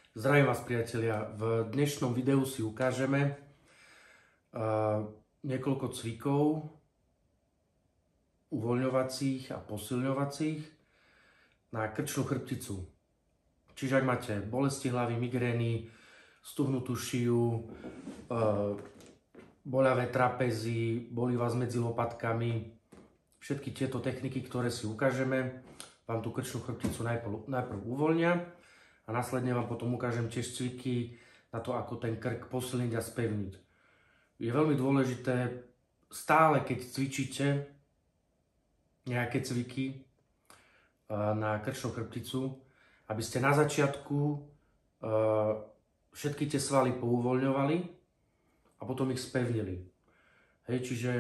Zdravím vás, priatelia. V dnešnom videu si ukážeme niekoľko cvikov uvoľňovacích a posilňovacích na krčnú chrbticu. Čiže ak máte bolesti hlavy, migrény, stuhnutú šiu, boľavé trapezy, bolí vás medzi lopatkami, všetky tieto techniky, ktoré si ukážeme, vám tú krčnú chrbticu najprv uvoľnia. A následne vám potom ukážem tiež cviky na to, ako ten krk posilniť a spevniť. Je veľmi dôležité stále, keď cvičíte nejaké cviky na krčnú chrbticu, aby ste na začiatku všetky tie svaly pouvoľňovali a potom ich spevnili. Hej, čiže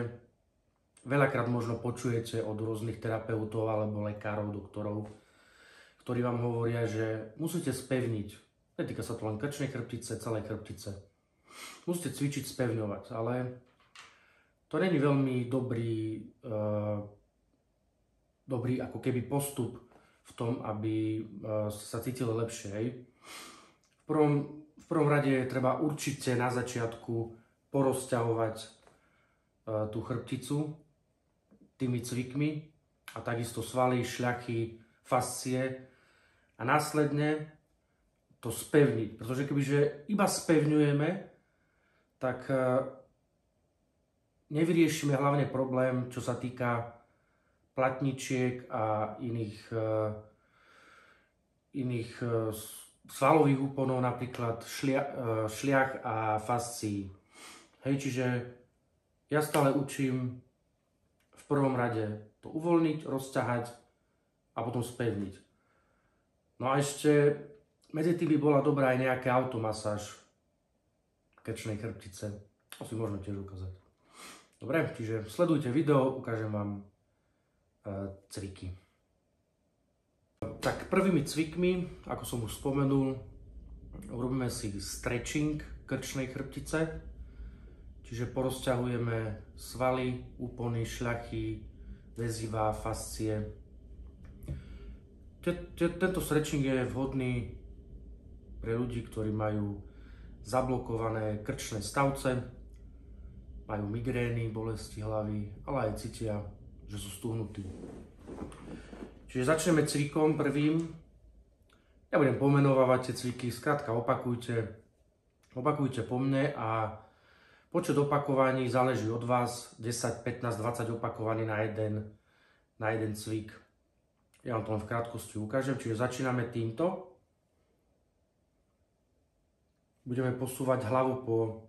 veľakrát možno počujete od rôznych terapeutov alebo lekárov, doktorov, ktorí vám hovoria, že musíte spevniť. Netýka sa to len krčnej chrbtice, celej chrbtice. Musíte cvičiť, spevňovať, ale to není veľmi dobrý ako keby postup v tom, aby sa cítili lepšie. Hej. V prvom rade treba určite na začiatku porozťahovať tú chrbticu tými cvikmi a takisto svaly, šľachy, fascie, a následne to spevniť, pretože kebyže iba spevňujeme, tak nevyriešime hlavne problém, čo sa týka platničiek a iných svalových úponov, napríklad šliach a fascií. Hej, čiže ja stále učím v prvom rade to uvoľniť, rozťahať a potom spevniť. No a ešte medzi tým by bola dobrá aj nejaká automasáž krčnej chrbtice. To si môžeme tiež ukázať. Dobre, čiže sledujte video, ukážem vám cviky. Tak prvými cvikmi, ako som už spomenul, urobíme si stretching krčnej chrbtice. Čiže porozťahujeme svaly, úpony, šľachy, väzivá, fascie. Tento stretching je vhodný pre ľudí, ktorí majú zablokované krčné stavce, majú migrény, bolesti hlavy, ale aj cítia, že sú stuhnutí. Čiže začneme cvikom prvým. Ja budem pomenovávať tie cviky, skrátka opakujte po mne a počet opakovaní záleží od vás, 10, 15, 20 opakovaní na jeden cvik. Ja vám to len v krátkosti ukážem, čiže začíname týmto. Budeme posúvať hlavu po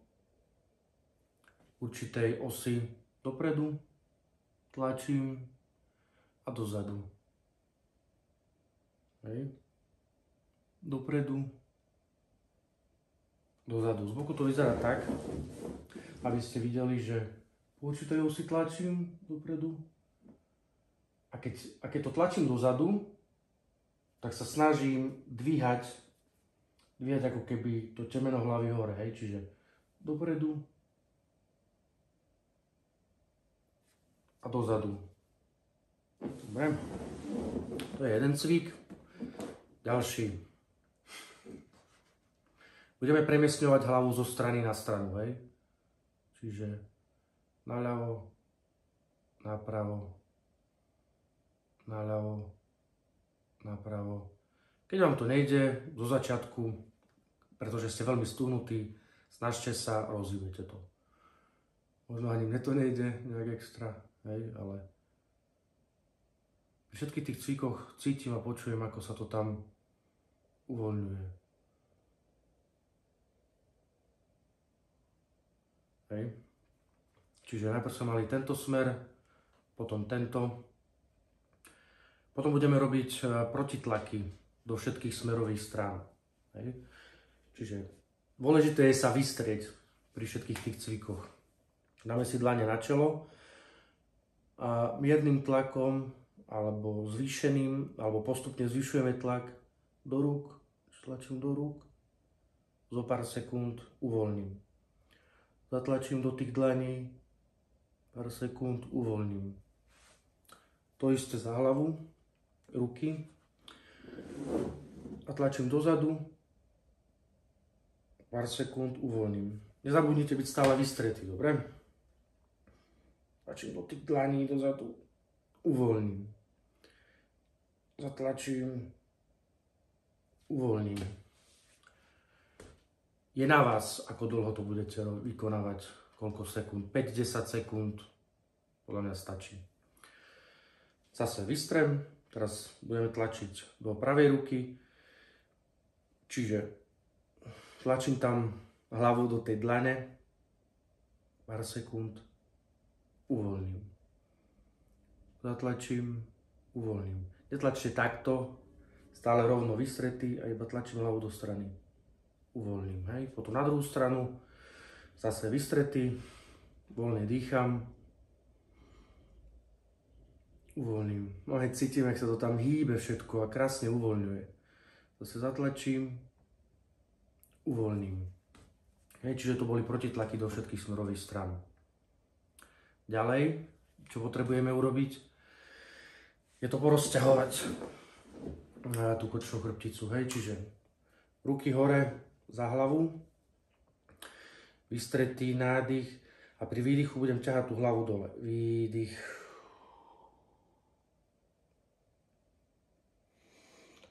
určitej osi dopredu, tlačím a dozadu. Hej. Dopredu, dozadu. Z boku to vyzerá tak, aby ste videli, že po určitej osi tlačím dopredu. A keď to tlačím dozadu, tak sa snažím dvíhať ako keby to temeno hlavy hore, hej, čiže dopredu a dozadu. Dobre, to je jeden cvik. Ďalší. Budeme premiestňovať hlavu zo strany na stranu, hej, čiže naľavo, napravo, naľavo, napravo. Keď vám to nejde zo začiatku, pretože ste veľmi stuhnutí, snažte sa, rozhýbete to. Možno ani mne to nejde nejak extra, hej, ale pri všetkých tých cvikoch cítim a počujem, ako sa to tam uvoľňuje. Hej. Čiže najprv sme mali tento smer, potom tento. Potom budeme robiť protitlaky do všetkých smerových strán. Hej. Čiže dôležité je sa vystrieť pri všetkých tých cvikoch. Dáme si dlane na čelo a miernym tlakom alebo zvýšeným, alebo postupne zvyšujeme tlak do rúk, tlačím do rúk, zo pár sekúnd uvoľním. Zatlačím do tých dlaní, pár sekúnd uvoľním. To isté za hlavu, ruky a tlačím dozadu Pár sekúnd uvoľním. Nezabudnite byť stále vystretí, dobre? Tlačím do tých dlaní dozadu. Uvoľním. Zatlačím. Uvoľním. Je na vás, ako dlho to budete vykonávať, koľko sekúnd. 5-10 sekúnd, podľa mňa stačí. Zase vystrem, teraz budeme tlačiť do pravej ruky, čiže tlačím tam hlavu do tej dlane, pár sekúnd, uvoľním. Zatlačím, uvoľním. Netlačte takto, stále rovno vystretý a iba tlačím hlavu do strany. Uvoľním, hej. Potom na druhú stranu, zase vystretý, voľne dýcham, uvoľním. No hej, cítim, jak sa to tam hýbe všetko a krásne uvoľňuje. Zase zatlačím, uvoľním. Hej, čiže to boli protitlaky do všetkých smerových strán. Ďalej, čo potrebujeme urobiť, je to porozťahovať tú kočnú chrbticu. Hej, čiže ruky hore za hlavu, vystretý nádych a pri výdychu budem ťahať tú hlavu dole. Výdych.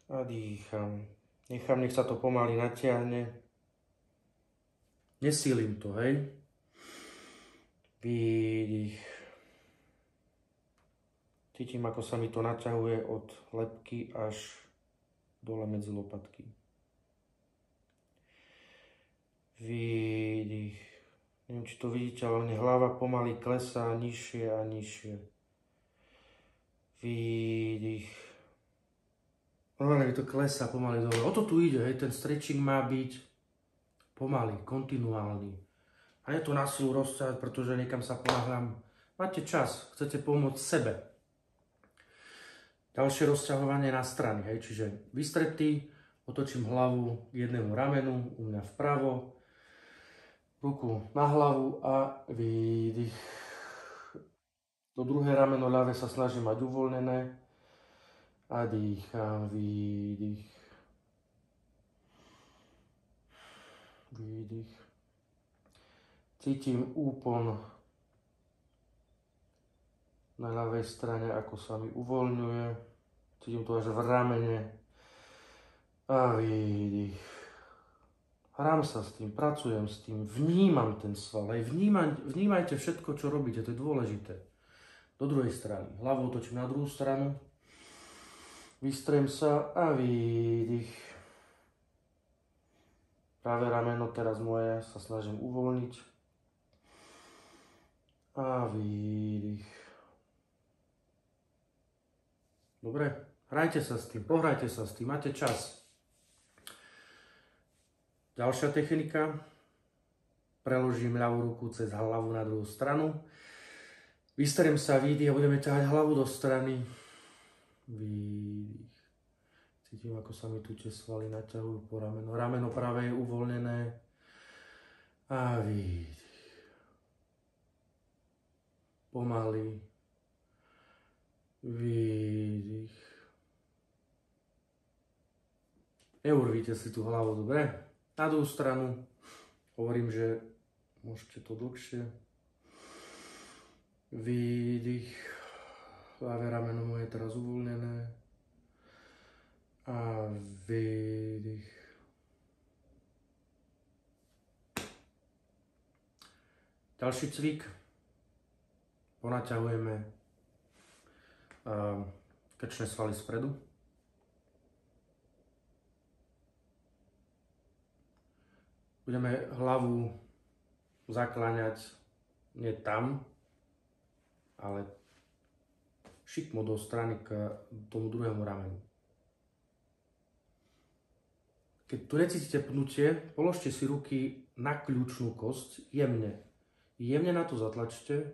A dýcham. Nechám, nech sa to pomaly natiahne. Nesílim to, hej. Výdych. Cítim, ako sa mi to naťahuje od lebky až dole medzi lopatky. Výdych. Neviem, či to vidíte, ale mne hlava pomaly klesá nižšie a nižšie. Výdych. Normálne mi to klesá pomaly dole. O to tu ide, hej, ten stretching má byť pomaly, kontinuálny. A nie to na silu rozťahať, pretože niekam sa ponáhľam. Máte čas, chcete pomôcť sebe. Ďalšie rozťahovanie na strany, hej, čiže vystretý, otočím hlavu k jednému ramenu, u mňa vpravo, ruku na hlavu a výdych. To druhé rameno ľavé sa snažím mať uvoľnené a dýcham, výdych. Výdych. Cítim úpon na ľavej strane, ako sa mi uvoľňuje. Cítim to až v ramene a výdych. Hrám sa s tým, pracujem s tým, vnímam ten sval. Aj vnímajte všetko, čo robíte, to je dôležité. Do druhej strany. Hlavu otočím na druhú stranu. Vystrem sa a výdych. Pravé rameno teraz moje sa snažím uvoľniť. A výdych. Dobre, hrajte sa s tým, pohrajte sa s tým, máte čas. Ďalšia technika. Preložím ľavú ruku cez hlavu na druhú stranu. Vystrem sa, výdych a budeme ťahať hlavu do strany. Výdych. Cítim, ako sa mi tu tie svaly naťahujú po rameno. Rameno pravé je uvoľnené. A výdych. Pomaly. Výdych. Neurvíte si tú hlavu, dobre? Na druhú stranu hovorím, že môžete to dlhšie. Výdych. Ľavé rameno moje je teraz uvoľnené. A výdych. Ďalší cvik. Ponaťahujeme krčné svaly spredu. Budeme hlavu zakláňať nie tam, ale šikmo do strany k tomu druhému ramenu. Keď tu necítite pnutie, položte si ruky na kľúčnú kosť jemne. Jemne na to zatlačte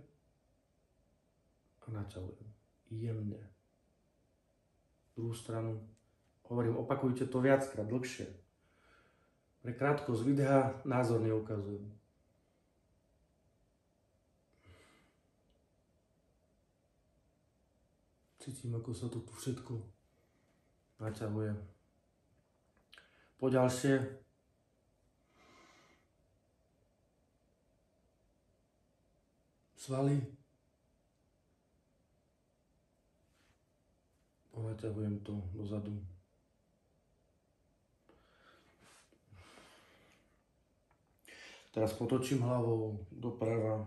a naťahujem. Jemne. Druhú stranu. Hovorím, opakujte to viackrát, dlhšie. Pre krátkosť videa názor neukazujem. Cítim, ako sa to tu všetko naťahuje. Poďalšie svaly. Naťahujem to dozadu. Teraz potočím hlavou doprava.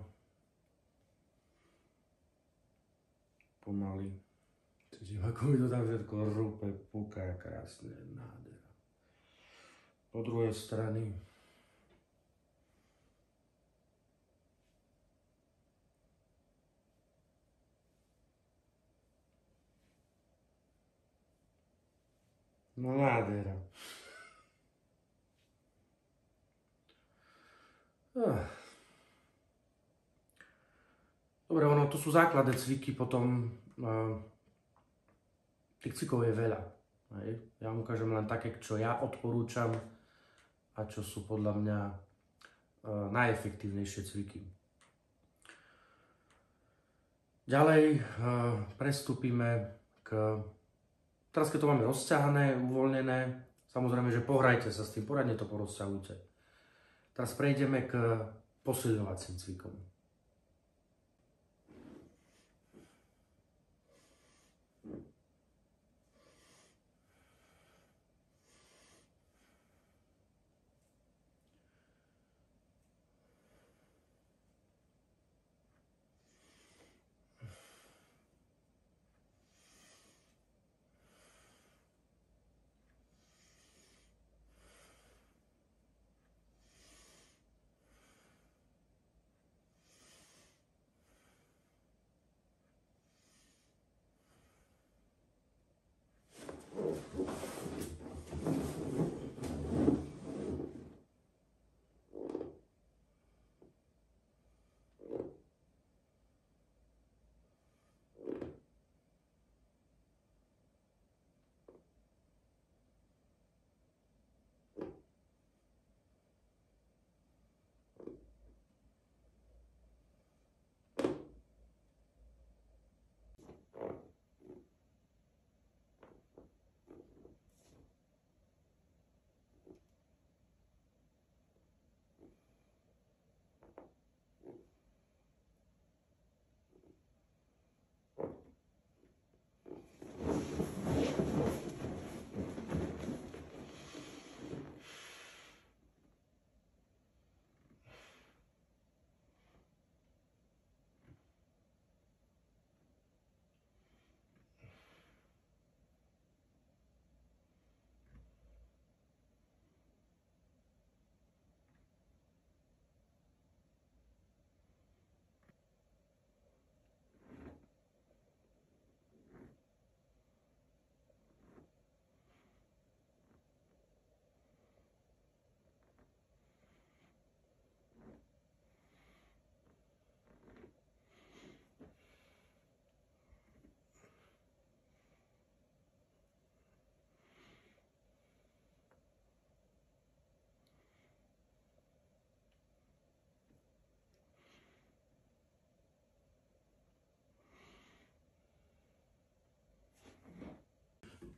Pomaly. Cítim, ako mi to tam všetko rúpe, púka, krásne, nádhera. Po druhej strany. No nádhera. Dobre, ono, to sú základné cviky, potom tých cvikov je veľa. Hej. Ja vám ukážem len také, čo ja odporúčam a čo sú podľa mňa najefektívnejšie cviky. Ďalej prestúpime k... Teraz, keď to máme rozťahané, uvoľnené, samozrejme, že pohrajte sa s tým, poradne to porozťahujte. Teraz prejdeme k posilňovacím cvikom.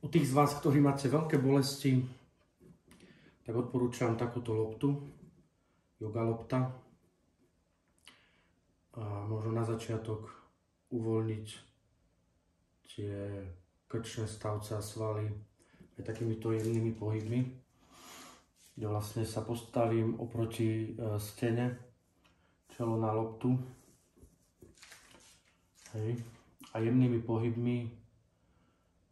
U tých z vás, ktorí máte veľké bolesti, tak odporúčam takúto loptu, yoga lopta. A možno na začiatok uvoľniť tie krčné stavce a svaly aj takýmito jemnými pohybmi, kde vlastne sa postavím oproti stene, čelo na loptu. Hej. A jemnými pohybmi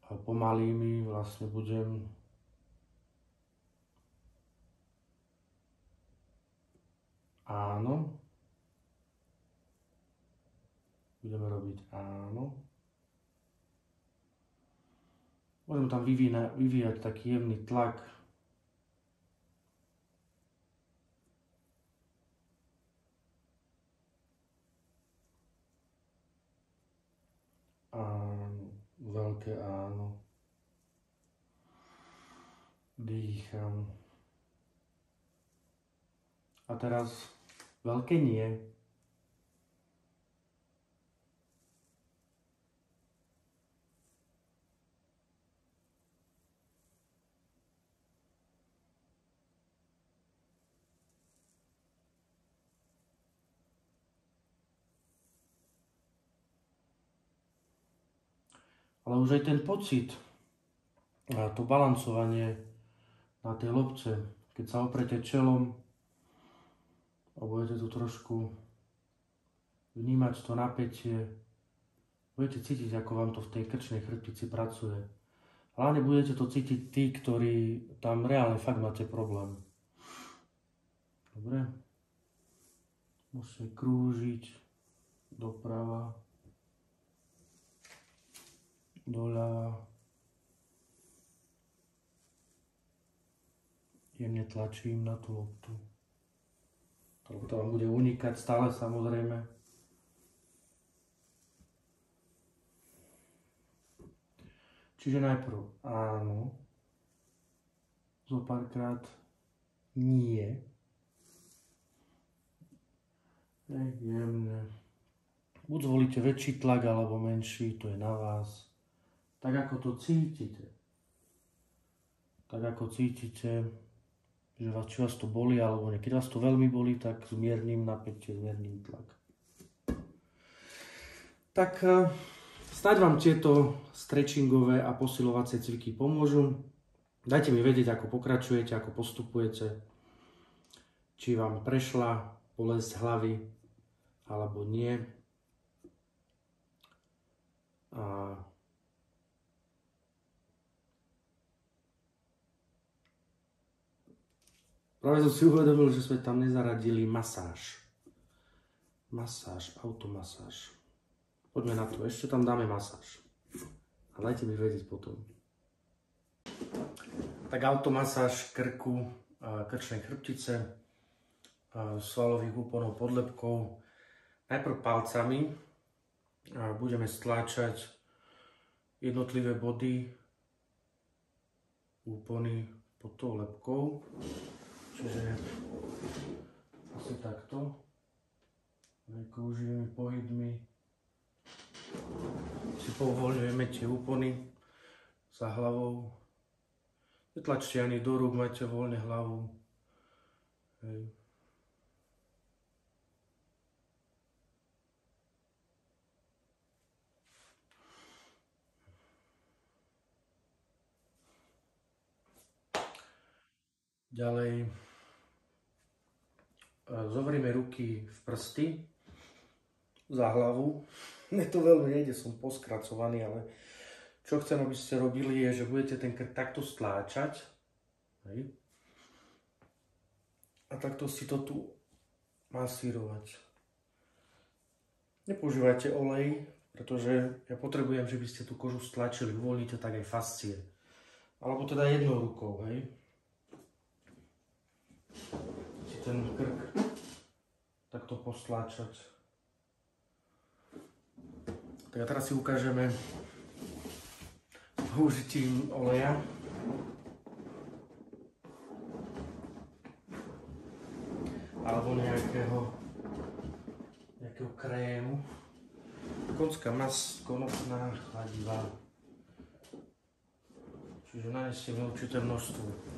a pomalými vlastne budem áno. Budeme robiť áno. Môžem tam vyvíjať taký jemný tlak. Áno, veľké áno. Dýcham. A teraz veľké nie. ale už aj ten pocit a to balancovanie na tej lopce, keď sa oprete čelom a budete tu trošku vnímať to napätie, budete cítiť, ako vám to v tej krčnej chrbtici pracuje. Hlavne budete to cítiť tí, ktorí tam reálne fakt máte problém. Dobre? Musíte krúžiť doprava, doľava. Jemne tlačím na tú loptu. Tá lopta vám bude unikať stále, samozrejme. Čiže najprv áno, zo párkrát nie. Jemne. Buď zvolíte väčší tlak alebo menší, to je na vás. Tak ako to cítite. Tak ako cítite, že či vás to bolí alebo nie. Keď vás to veľmi bolí, tak zmierním napätie, zmierním tlak. Tak snáď vám tieto stretchingové a posilovacie cviky pomôžu. Dajte mi vedieť, ako pokračujete, ako postupujete. Či vám prešla bolesť hlavy alebo nie. A práve som si uvedomil, že sme tam nezaradili masáž. Masáž, automasáž. Poďme na to, ešte tam dáme masáž. A dajte mi vedieť potom. Tak automasáž krku, krčnej chrbtice, svalových úponov pod lebkou. Najprv palcami budeme stláčať jednotlivé body, úpony pod tou lebkou. Čiže asi takto. Krúživými pohybmi si povoľňujeme tie úpony za hlavou. Netlačte ani do rúk, majte voľne hlavu. Hej. Ďalej zoberieme ruky v prsty za hlavu. Mne to veľmi nejde, som poskracovaný, ale čo chcem, aby ste robili, je, že budete ten krk takto stláčať. Hej. A takto si to tu masírovať. Nepoužívajte olej, pretože ja potrebujem, že by ste tú kožu stlačili, uvoľníte tak aj fascie. Alebo teda jednou rukou, hej. Si ten krk takto postláčať. Tak a teraz si ukážeme použitím oleja. Alebo nejakého krému. Konská masť, konopná, chladivá. Čiže nanesieme určité množstvo.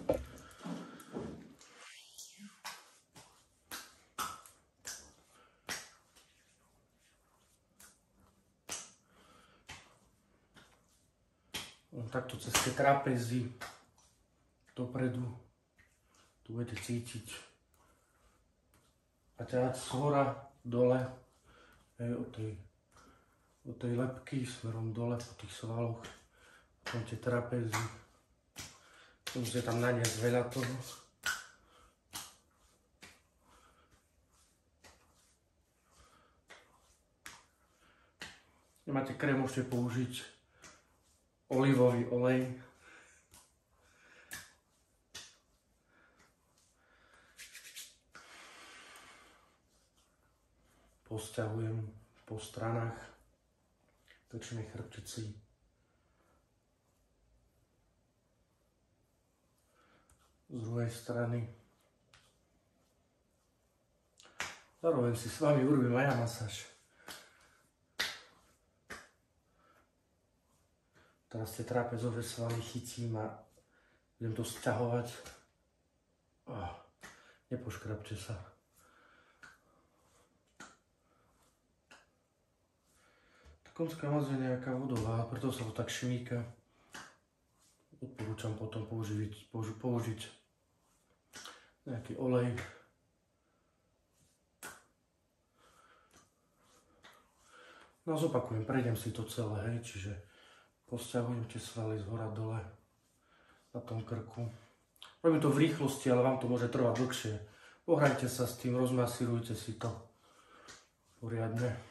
Takto cez tie trapezy dopredu tu budete cítiť a ťahať zhora dole od tej lebky smerom dole po tých svaloch, potom tie trapezy, musíte tam naniesť veľa toho. Nemáte krém, môžete použiť olivový olej. Posťahujem po stranách krčnej chrbtici. Z druhej strany. Zároveň si s vami urobím aj ja masáž. Teraz tie trapezové svaly chytím a budem to sťahovať. Nepoškrabte sa. Konská masť je nejaká vodová, preto sa to tak šmíka. Odporúčam potom použiť nejaký olej. No zopakujem, prejdem si to celé, hej, čiže posťahujem tie svaly z hora dole na tom krku. Robím to v rýchlosti, ale vám to môže trvať dlhšie. Pohrajte sa s tým, rozmasírujte si to poriadne.